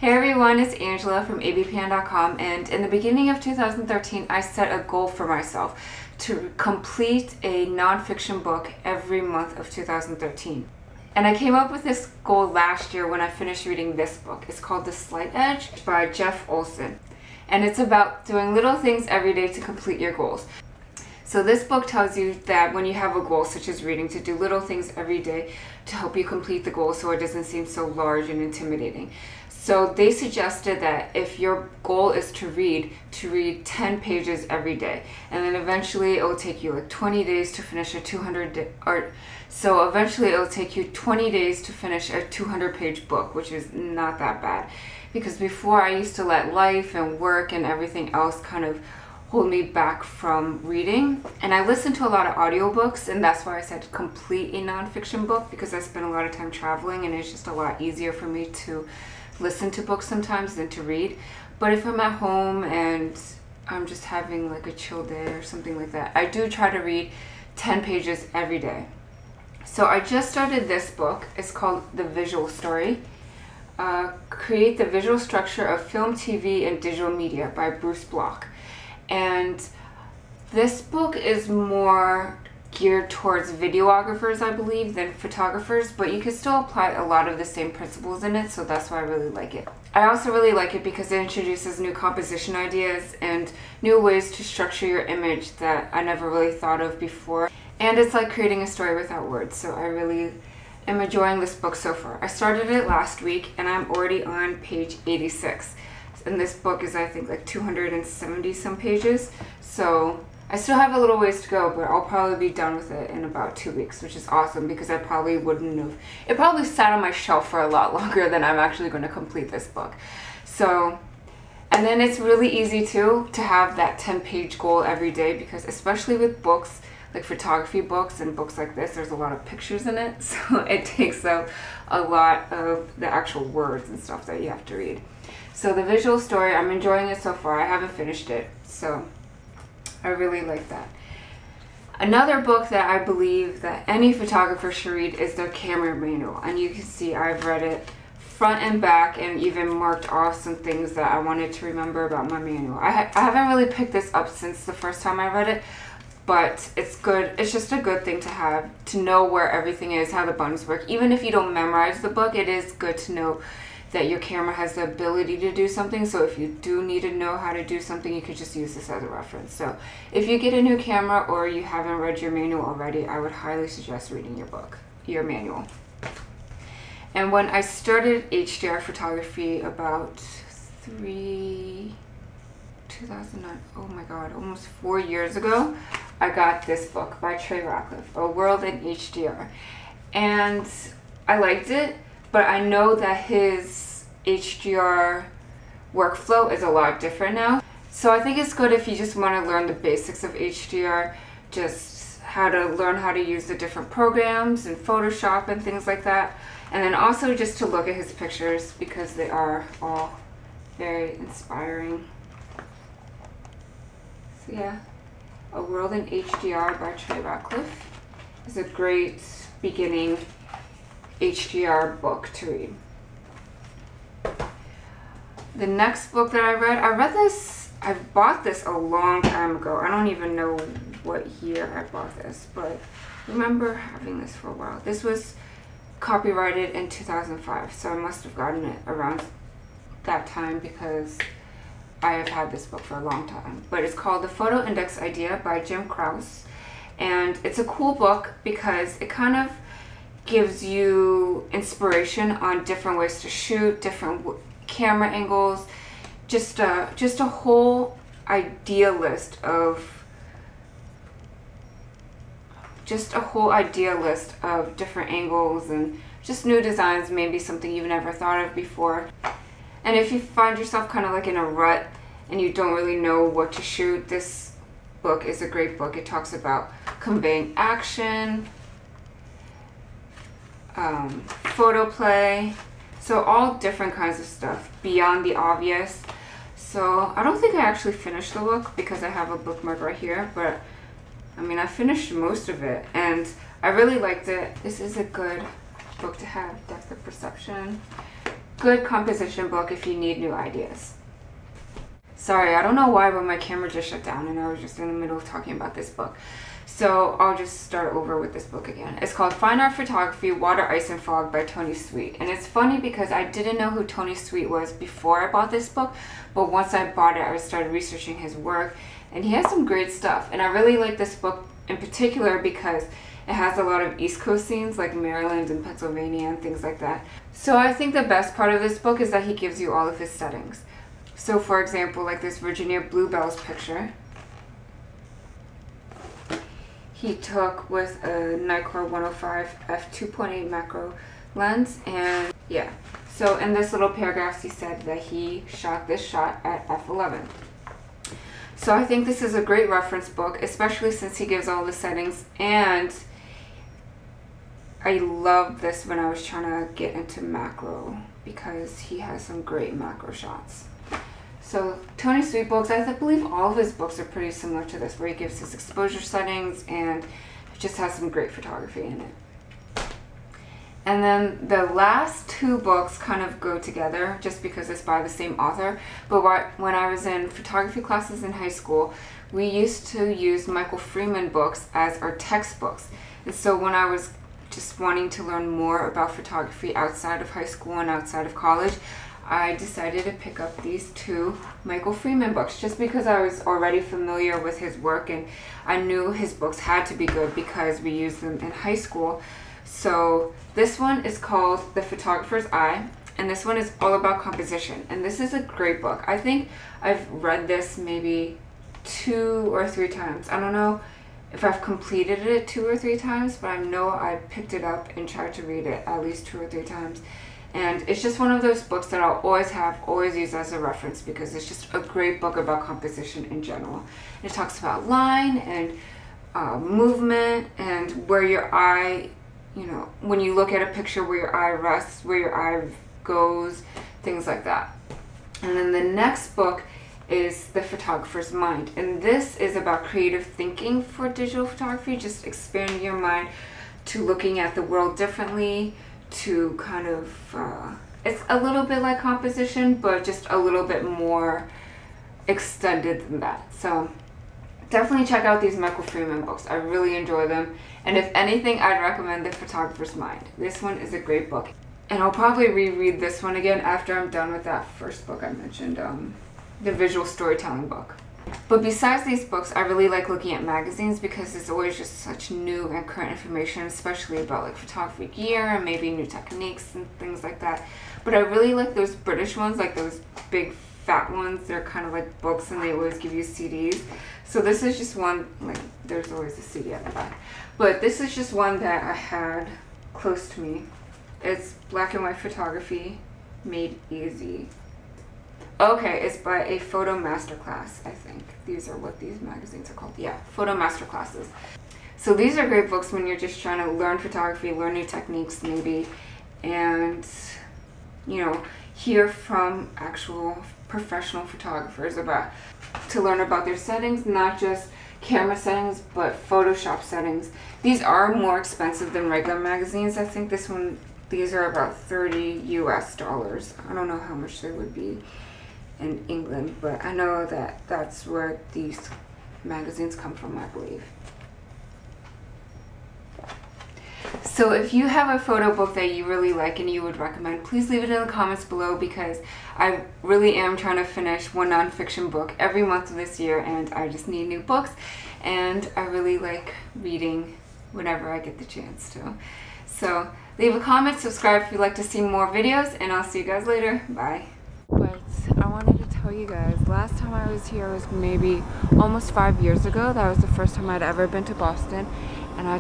Hey everyone, it's Angela from abpan.com, and in the beginning of 2013 I set a goal for myself to complete a nonfiction book every month of 2013. And I came up with this goal last year when I finished reading this book. It's called The Slight Edge by Jeff Olson. And it's about doing little things every day to complete your goals. So this book tells you that when you have a goal such as reading, to do little things every day to help you complete the goal so it doesn't seem so large and intimidating. So they suggested that if your goal is to read 10 pages every day, and then eventually it will take you like 20 days to finish a 20 days to finish a 200-page book, which is not that bad. Because before I used to let life and work and everything else kind of hold me back from reading. And I listen to a lot of audiobooks, and that's why I said complete a nonfiction book, because I spend a lot of time traveling and it's just a lot easier for me to listen to books sometimes than to read. But if I'm at home and I'm just having like a chill day or something like that, I do try to read 10 pages every day. So I just started this book. It's called The Visual Story. Create the Visual Structure of Film, TV, and Digital Media by Bruce Block. And this book is more geared towards videographers, I believe, than photographers, but you can still apply a lot of the same principles in it, so that's why I really like it. I also really like it because it introduces new composition ideas and new ways to structure your image that I never really thought of before. And it's like creating a story without words, so I really am enjoying this book so far. I started it last week and I'm already on page 86. And this book is, I think, like 270 some pages, so I still have a little ways to go, but I'll probably be done with it in about 2 weeks, which is awesome because I probably wouldn't have, it probably sat on my shelf for a lot longer than I'm actually going to complete this book. So, and then it's really easy too to have that 10-page goal every day, because especially with books, like photography books and books like this, there's a lot of pictures in it, so it takes up a lot of the actual words and stuff that you have to read. So The Visual Story, I'm enjoying it so far. I haven't finished it, so I really like that. Another book that I believe that any photographer should read is their camera manual. And you can see I've read it front and back and even marked off some things that I wanted to remember about my manual. I haven't really picked this up since the first time I read it, but it's good. It's just a good thing to have, to know where everything is, how the buttons work. Even if you don't memorize the book, it is good to know that your camera has the ability to do something. So if you do need to know how to do something, you could just use this as a reference. So if you get a new camera or you haven't read your manual already, I would highly suggest reading your manual. And when I started HDR photography about 2009, oh my god, almost 4 years ago, I got this book by Trey Ratcliffe, A World in HDR. And I liked it, but I know that his HDR workflow is a lot different now. So I think it's good if you just want to learn the basics of HDR, just how to learn how to use the different programs and Photoshop and things like that. And then also just to look at his pictures, because they are all very inspiring. So yeah, A World in HDR by Trey Ratcliffe is a great beginning HDR book to read. The next book that I bought this a long time ago. I don't even know what year I bought this, but I remember having this for a while. This was copyrighted in 2005, so I must have gotten it around that time because I have had this book for a long time. But it's called The Photo Index Idea by Jim Krause, and it's a cool book because it kind of gives you inspiration on different ways to shoot, different camera angles, just a whole idea list of different angles and just new designs, maybe something you've never thought of before. And if you find yourself kind of like in a rut and you don't really know what to shoot, this book is a great book. It talks about conveying action, photo play, so all different kinds of stuff beyond the obvious. So I don't think I actually finished the book because I have a bookmark right here, but I mean I finished most of it and I really liked it. This is a good book to have, depth of perception. good composition book if you need new ideas. Sorry, I don't know why, but my camera just shut down and I was just in the middle of talking about this book. So I'll just start over with this book again. It's called Fine Art Photography, Water, Ice, and Fog by Tony Sweet. And it's funny because I didn't know who Tony Sweet was before I bought this book, but once I bought it, I started researching his work, and he has some great stuff. And I really like this book in particular because it has a lot of East Coast scenes like Maryland and Pennsylvania and things like that. So I think the best part of this book is that he gives you all of his settings. So for example, like this Virginia Bluebells picture, he took with a Nikkor 105 f2.8 macro lens, and yeah. So in this little paragraph, he said that he shot this shot at f11. So I think this is a great reference book, especially since he gives all the settings, and I loved this when I was trying to get into macro because he has some great macro shots. So Tony Sweet books, I believe all of his books are pretty similar to this, where he gives his exposure settings and just has some great photography in it. And then the last two books kind of go together just because it's by the same author. But when I was in photography classes in high school, we used to use Michael Freeman books as our textbooks. And so when I was just wanting to learn more about photography outside of high school and outside of college, I decided to pick up these two Michael Freeman books just because I was already familiar with his work and I knew his books had to be good because we used them in high school. So this one is called The Photographer's Eye, and this one is all about composition, and this is a great book. I think I've read this maybe 2 or 3 times. I don't know if I've completed it 2 or 3 times, but I know I picked it up and tried to read it at least 2 or 3 times. And it's just one of those books that I'll always use as a reference because it's just a great book about composition in general. It talks about line and movement and where your eye, you know, when you look at a picture, where your eye rests, where your eye goes, things like that. And then the next book is The Photographer's Mind. And this is about creative thinking for digital photography, just expanding your mind to looking at the world differently, to kind of, it's a little bit like composition, but just a little bit more extended than that. So definitely check out these Michael Freeman books. I really enjoy them. And if anything, I'd recommend The Photographer's Mind. This one is a great book. And I'll probably reread this one again after I'm done with that first book I mentioned, the visual storytelling book. But besides these books, I really like looking at magazines because there's always just such new and current information, especially about like photography gear and maybe new techniques and things like that. But I really like those British ones, like those big fat ones. They're kind of like books and they always give you CDs. So this is just one, like there's always a CD at the back. But this is just one that I had close to me. It's Black and White Photography Made Easy. Okay, it's by a Photo Masterclass, I think. These are what these magazines are called. Yeah, Photo Masterclasses. So these are great books when you're just trying to learn photography, learn new techniques maybe, and, you know, hear from actual professional photographers to learn about their settings, not just camera settings, but Photoshop settings. These are more expensive than regular magazines. I think these are about $30 US. I don't know how much they would be in England, but I know that that's where these magazines come from, I believe. So if you have a photo book that you really like and you would recommend, please leave it in the comments below because I really am trying to finish one nonfiction book every month of this year and I just need new books and I really like reading whenever I get the chance to. So leave a comment, subscribe if you'd like to see more videos, and I'll see you guys later. Bye. But I wanted to tell you guys, last time I was here was maybe almost 5 years ago. That was the first time I'd ever been to Boston, and I